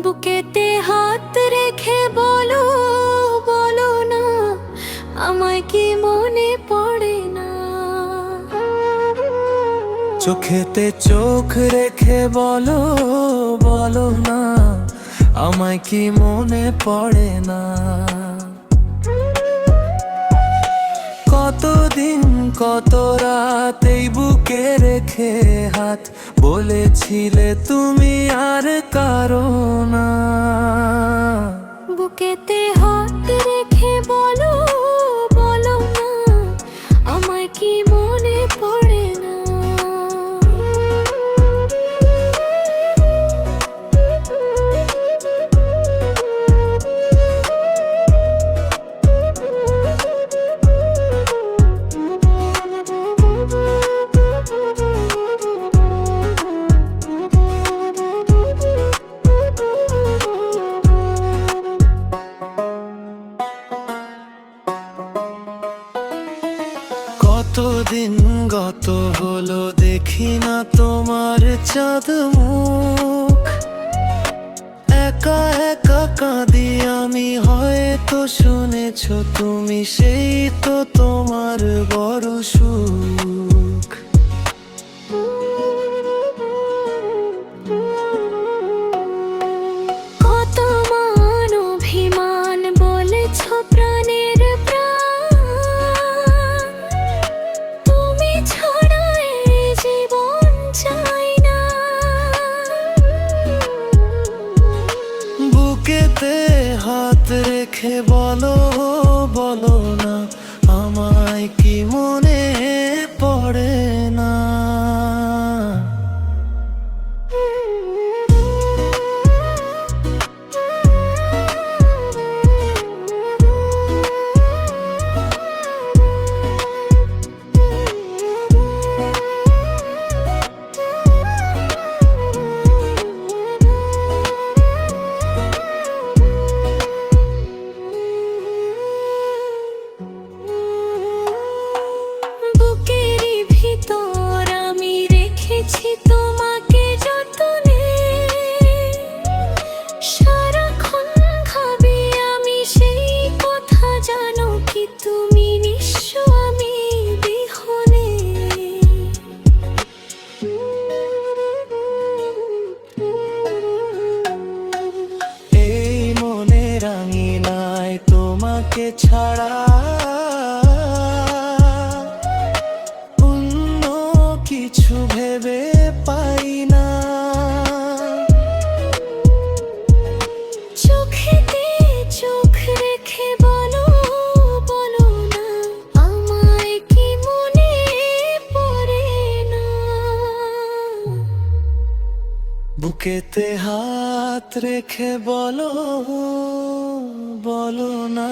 বুকেতে হাত রেখে বলো বলো না, আমায় কি মনে পড়ে না? চোখেতে চোখ রেখে বলো বলো না, আমায় কি মনে পড়ে না? কতদিন কত রাত এই বুকে রেখে হাত বলেছিলে তুমি আর কারো না। বুকেতে হাত রেখে বলো বলো না, আমায় কি মনে পড়ে না? কতদিন গত হলো দেখি না তোমার চাঁদ মুখ, একা একা কাঁদি আমি, হয়তো শুনেছো তুমি, সেই তো তোমার বড় সুখ। কত মান অভিমান বলেছ প্রাণের প্রাণ, তুমি ছাড়া এই জীবন চাই না। বুকেতে হাত রেখে বলো বলো না, আমায় কি মনে পড়ে না? বুকেরই ভিতর আমি রেখেছি তোমাকে যতনে, সারাক্ষণ ভাবি আমি সেই কথা, জানো কি তুমি নিঃস্ব আমি বিহনে। এই মনের আঙিনায় তোমাকে ছাড়া অন্য কিছু ভেবে পাই না। চোখেতে চোখ রেখে বলো বলো না, আমায় কি মনে পড়ে না? বুকেতে হাত রেখে বলো বলো না।